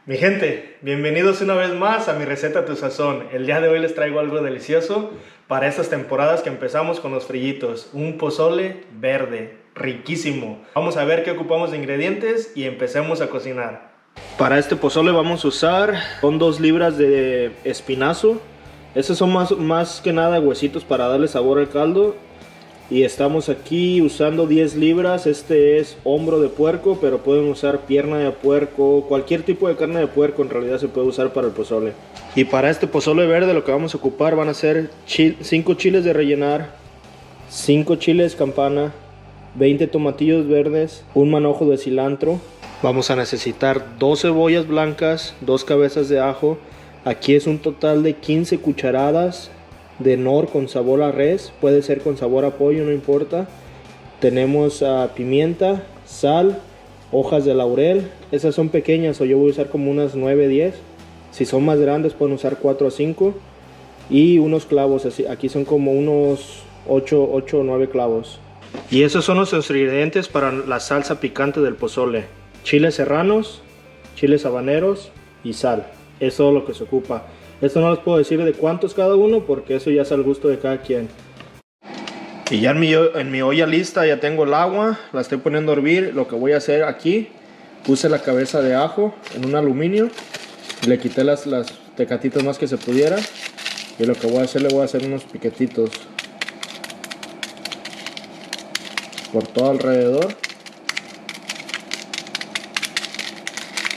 Mi gente, bienvenidos una vez más a mi receta Tu Sazón. El día de hoy les traigo algo delicioso para estas temporadas que empezamos con los frillitos. Un pozole verde, riquísimo. Vamos a ver qué ocupamos de ingredientes y empecemos a cocinar. Para este pozole vamos a usar 2 libras de espinazo. Estos son más que nada huesitos para darle sabor al caldo. Y estamos aquí usando 10 libras, este es hombro de puerco, pero pueden usar pierna de puerco, cualquier tipo de carne de puerco en realidad se puede usar para el pozole. Y para este pozole verde lo que vamos a ocupar van a ser 5 chiles de rellenar, 5 chiles campana, 20 tomatillos verdes, un manojo de cilantro. Vamos a necesitar 2 cebollas blancas, 2 cabezas de ajo, aquí es un total de 15 cucharadas de nor con sabor a res, puede ser con sabor a pollo, no importa. Tenemos pimienta, sal, hojas de laurel, esas son pequeñas o yo voy a usar como unas 9-10, si son más grandes pueden usar 4 a 5 y unos clavos, así, aquí son como unos 8 o 9 clavos. Y esos son los ingredientes para la salsa picante del pozole: chiles serranos, chiles habaneros y sal, es todo lo que se ocupa. Esto no les puedo decir de cuántos cada uno porque eso ya es al gusto de cada quien. Y ya en mi olla lista ya tengo el agua, la estoy poniendo a hervir. Lo que voy a hacer aquí, puse la cabeza de ajo en un aluminio, le quité las tecatitas más que se pudiera. Y lo que voy a hacer, le voy a hacer unos piquetitos por todo alrededor.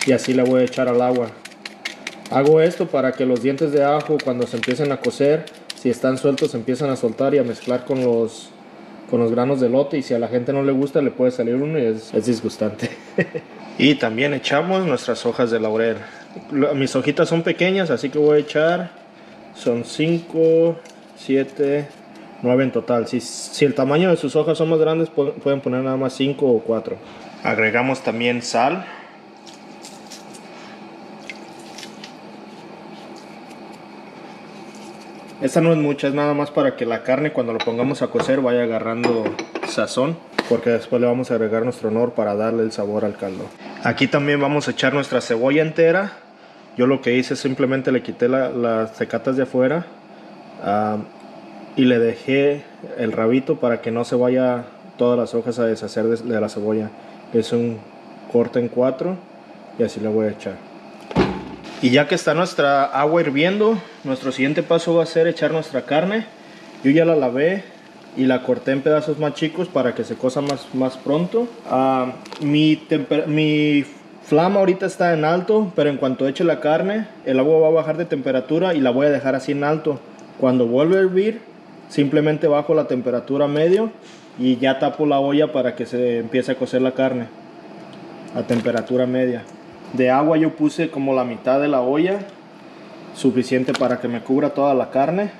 Y así le voy a echar al agua. Hago esto para que los dientes de ajo, cuando se empiecen a cocer, si están sueltos, se empiezan a soltar y a mezclar con los granos de elote. Y si a la gente no le gusta, le puede salir uno y es disgustante. Y también echamos nuestras hojas de laurel. Mis hojitas son pequeñas, así que voy a echar, son 5, 7, 9 en total. Si el tamaño de sus hojas son más grandes, pueden poner nada más 5 o 4. Agregamos también sal. Esta no es mucha, es nada más para que la carne cuando lo pongamos a cocer vaya agarrando sazón, porque después le vamos a agregar nuestro nor para darle el sabor al caldo. Aquí también vamos a echar nuestra cebolla entera. Yo lo que hice simplemente le quité las tecatas de afuera y le dejé el rabito para que no se vaya todas las hojas a deshacer de la cebolla. Es un corte en 4 y así le voy a echar. Y ya que está nuestra agua hirviendo, nuestro siguiente paso va a ser echar nuestra carne. Yo ya la lavé y la corté en pedazos más chicos para que se cosa más pronto. Mi flama ahorita está en alto, pero en cuanto eche la carne, el agua va a bajar de temperatura y la voy a dejar así en alto. Cuando vuelva a hervir, simplemente bajo la temperatura a medio y ya tapo la olla para que se empiece a cocer la carne a temperatura media. De agua yo puse como la mitad de la olla, suficiente para que me cubra toda la carne,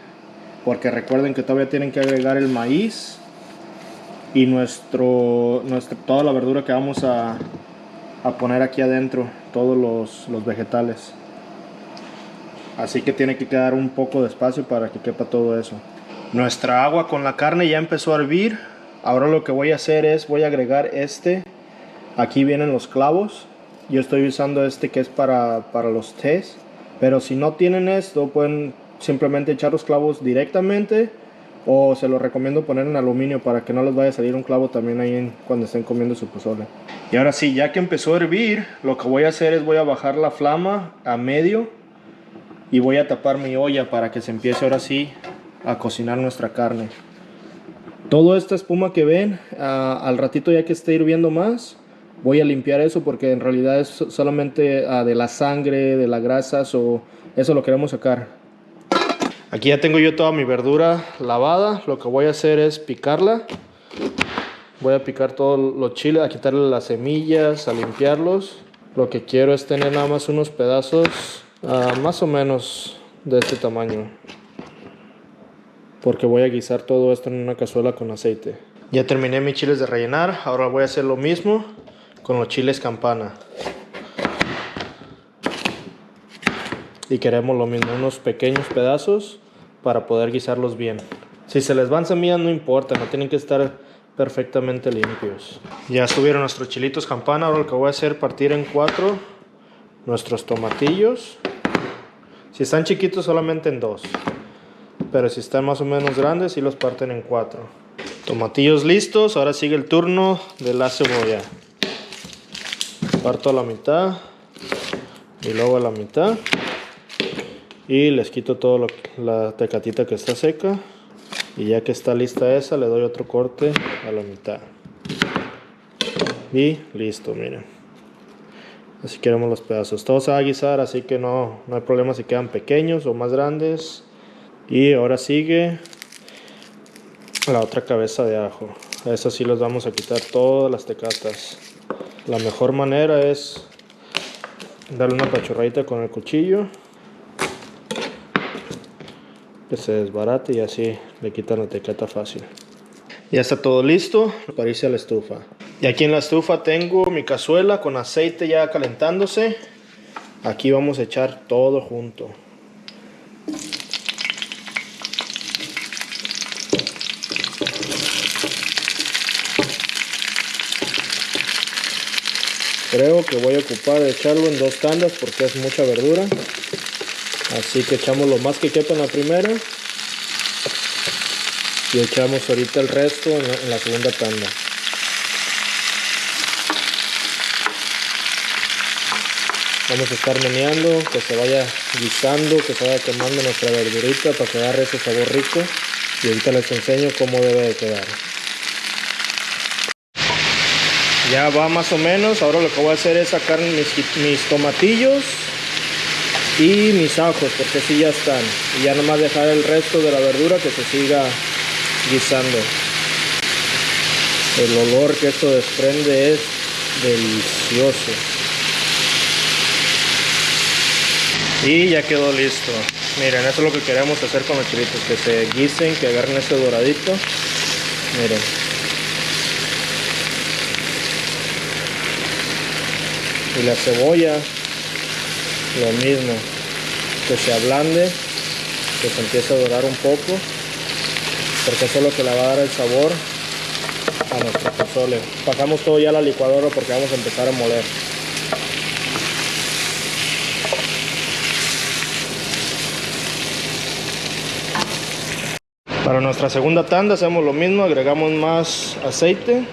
porque recuerden que todavía tienen que agregar el maíz y toda la verdura que vamos a poner aquí adentro, todos los vegetales. Así que tiene que quedar un poco de espacio para que quepa todo eso. Nuestra agua con la carne ya empezó a hervir. Ahora lo que voy a hacer es, voy a agregar aquí vienen los clavos. Yo estoy usando este que es para los tés, pero si no tienen esto pueden simplemente echar los clavos directamente, o se los recomiendo poner en aluminio para que no les vaya a salir un clavo también ahí cuando estén comiendo su pozole. Y ahora sí, ya que empezó a hervir, lo que voy a hacer es voy a bajar la flama a medio y voy a tapar mi olla para que se empiece ahora sí a cocinar nuestra carne. Toda esta espuma que ven, al ratito ya que esté hirviendo más, voy a limpiar eso porque en realidad es solamente de la sangre, de la grasa, eso lo queremos sacar. Aquí ya tengo yo toda mi verdura lavada. Lo que voy a hacer es picarla. Voy a picar todos los chiles, a quitarle las semillas, a limpiarlos. Lo que quiero es tener nada más unos pedazos más o menos de este tamaño, porque voy a guisar todo esto en una cazuela con aceite. Ya terminé mis chiles de rellenar. Ahora voy a hacer lo mismo con los chiles campana. Y queremos lo mismo, unos pequeños pedazos para poder guisarlos bien. Si se les van semillas no importa, no tienen que estar perfectamente limpios. Ya estuvieron nuestros chilitos campana. Ahora lo que voy a hacer es partir en 4 nuestros tomatillos. Si están chiquitos solamente en 2, pero si están más o menos grandes sí los parten en 4. Tomatillos listos, ahora sigue el turno de la cebolla. Parto a la mitad y luego a la mitad y les quito toda la tecatita que está seca, y ya que está lista esa le doy otro corte a la mitad y listo. Miren, así queremos los pedazos. Todo se va a guisar, así que no hay problema si quedan pequeños o más grandes. Y ahora sigue la otra cabeza de ajo. A esa sí les vamos a quitar todas las tecatas. La mejor manera es darle una apachurradita con el cuchillo, que se desbarate, y así le quitan la tecata fácil. Ya está todo listo para irse a la estufa. Y aquí en la estufa tengo mi cazuela con aceite ya calentándose. Aquí vamos a echar todo junto. Creo que voy a ocupar de echarlo en 2 tandas porque es mucha verdura. Así que echamos lo más que quepa en la primera y echamos ahorita el resto en la segunda tanda. Vamos a estar meneando, que se vaya guisando, que se vaya quemando nuestra verdurita para que agarre ese sabor rico. Y ahorita les enseño cómo debe de quedar. Ya va más o menos. Ahora lo que voy a hacer es sacar mis tomatillos y mis ajos, porque sí ya están. Y ya nomás dejar el resto de la verdura que se siga guisando. El olor que esto desprende es delicioso. Y ya quedó listo. Miren, eso es lo que queremos hacer con los chilitos, que se guisen, que agarren ese doradito. Miren. Y la cebolla, lo mismo, que se ablande, que se empiece a dorar un poco, porque eso es lo que le va a dar el sabor a nuestro pozole. Pasamos todo ya a la licuadora porque vamos a empezar a moler. Para nuestra segunda tanda hacemos lo mismo, agregamos más aceite.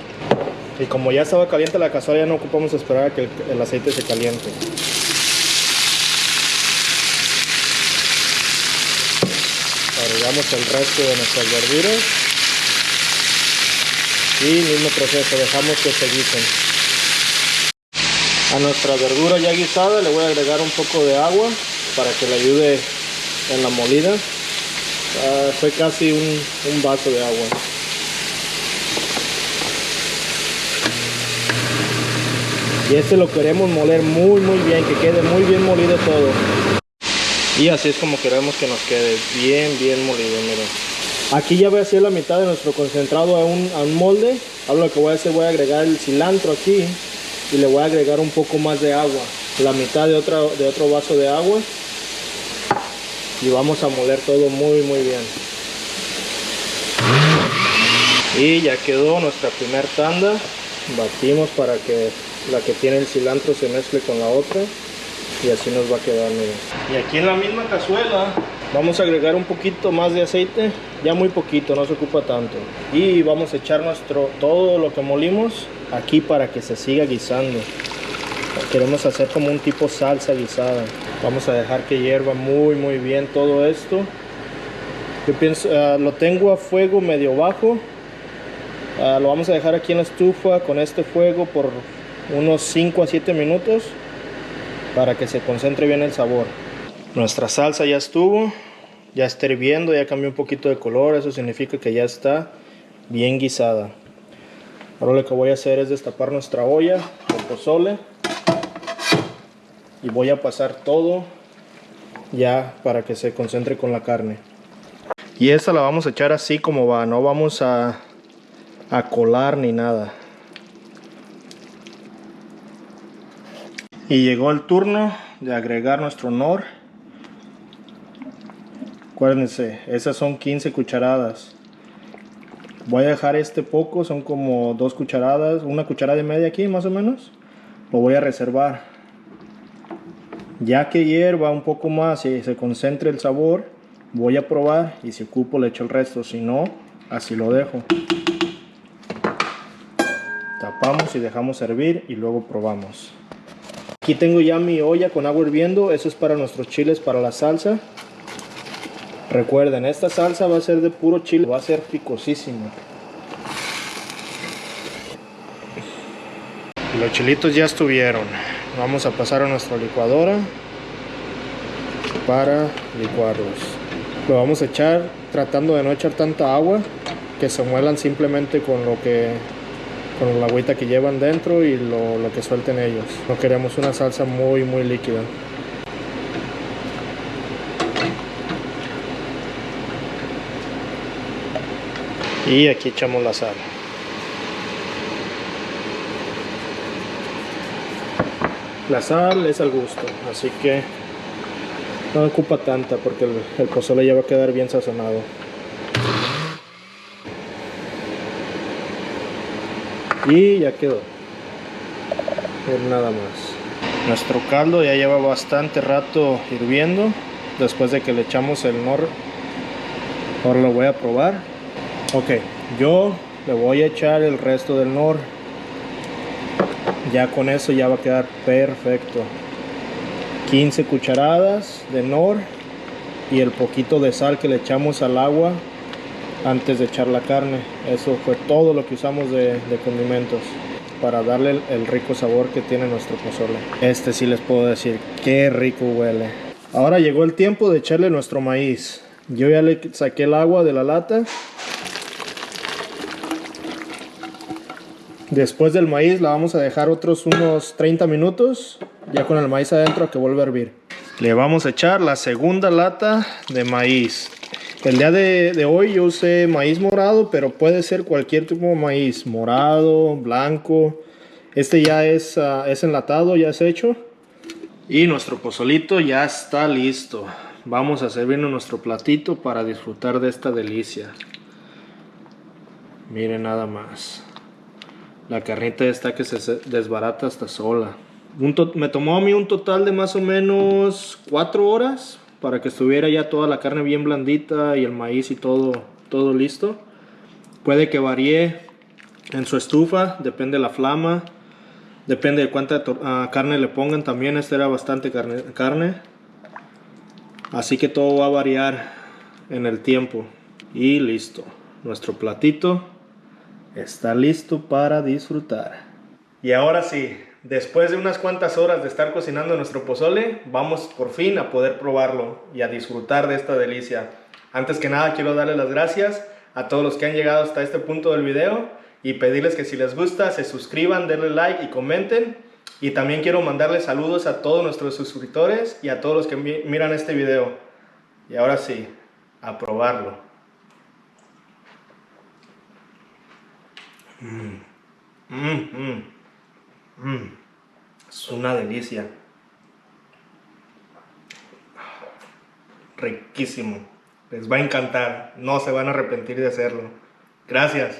Y como ya estaba caliente la cazuela, ya no ocupamos esperar a que el aceite se caliente. Agregamos el resto de nuestras verduras. Y mismo proceso, dejamos que se guisen. A nuestra verdura ya guisada le voy a agregar un poco de agua para que le ayude en la molida. Fue casi un vaso de agua. Y este lo queremos moler muy bien, que quede muy bien molido todo. Y así es como queremos que nos quede bien molido, miren. Aquí ya voy a hacer la mitad de nuestro concentrado a un molde. Ahora lo que voy a hacer, voy a agregar el cilantro aquí y le voy a agregar un poco más de agua. La mitad de otro vaso de agua. Y vamos a moler todo muy bien. Y ya quedó nuestra primera tanda. Batimos para que la que tiene el cilantro se mezcle con la otra, y así nos va a quedar, miren. Y aquí en la misma cazuela vamos a agregar un poquito más de aceite, ya muy poquito, no se ocupa tanto, y vamos a echar todo lo que molimos aquí para que se siga guisando. Queremos hacer como un tipo salsa guisada. Vamos a dejar que hierva muy bien todo esto. Yo pienso, lo tengo a fuego medio bajo. Lo vamos a dejar aquí en la estufa con este fuego por unos 5 a 7 minutos para que se concentre bien el sabor. Nuestra salsa ya estuvo, ya está hirviendo, ya cambió un poquito de color. Eso significa que ya está bien guisada. Ahora lo que voy a hacer es destapar nuestra olla de pozole y voy a pasar todo ya para que se concentre con la carne. Y esta la vamos a echar así como va, no vamos a colar ni nada. Y llegó el turno de agregar nuestro nor. Acuérdense, esas son 15 cucharadas. Voy a dejar este poco, son como 2 cucharadas, 1 cucharada y media aquí más o menos. Lo voy a reservar. Ya que hierva un poco más y se concentre el sabor, voy a probar y si ocupo le echo el resto, si no, así lo dejo. Tapamos y dejamos hervir y luego probamos. Aquí tengo ya mi olla con agua hirviendo, eso es para nuestros chiles para la salsa. Recuerden, esta salsa va a ser de puro chile, va a ser picosísima. Los chilitos ya estuvieron. Vamos a pasar a nuestra licuadora para licuarlos. Lo vamos a echar tratando de no echar tanta agua, que se muelan simplemente con la agüita que llevan dentro y lo que suelten ellos. No queremos una salsa muy líquida. Y aquí echamos la sal. La sal es al gusto, así que no ocupa tanta porque el pozole ya va a quedar bien sazonado. Y ya quedó. Nada más. Nuestro caldo ya lleva bastante rato hirviendo. Después de que le echamos el nor, ahora lo voy a probar. Ok, yo le voy a echar el resto del nor. Ya con eso ya va a quedar perfecto. 15 cucharadas de nor y el poquito de sal que le echamos al agua antes de echar la carne. Eso fue todo lo que usamos de condimentos para darle el rico sabor que tiene nuestro pozole. Este sí les puedo decir, qué rico huele. Ahora llegó el tiempo de echarle nuestro maíz. Yo ya le saqué el agua de la lata. Después del maíz la vamos a dejar otros unos 30 minutos, ya con el maíz adentro, a que vuelva a hervir. Le vamos a echar la segunda lata de maíz. El día de hoy yo usé maíz morado, pero puede ser cualquier tipo de maíz, morado, blanco. Este ya es enlatado, ya es hecho. Y nuestro pozolito ya está listo. Vamos a servirnos nuestro platito para disfrutar de esta delicia. Miren nada más. La carnita está que se desbarata hasta sola. Me tomó a mí un total de más o menos 4 horas para que estuviera ya toda la carne bien blandita y el maíz y todo listo. Puede que varíe en su estufa, depende de la flama, depende de cuánta carne le pongan también. Esta era bastante carne. Así que todo va a variar en el tiempo. Y listo, nuestro platito está listo para disfrutar. Y ahora sí, después de unas cuantas horas de estar cocinando nuestro pozole, vamos por fin a poder probarlo y a disfrutar de esta delicia. Antes que nada quiero darles las gracias a todos los que han llegado hasta este punto del video y pedirles que si les gusta se suscriban, denle like y comenten. Y también quiero mandarles saludos a todos nuestros suscriptores y a todos los que miran este video. Y ahora sí, a probarlo. Es una delicia. Riquísimo. Les va a encantar. No se van a arrepentir de hacerlo. Gracias.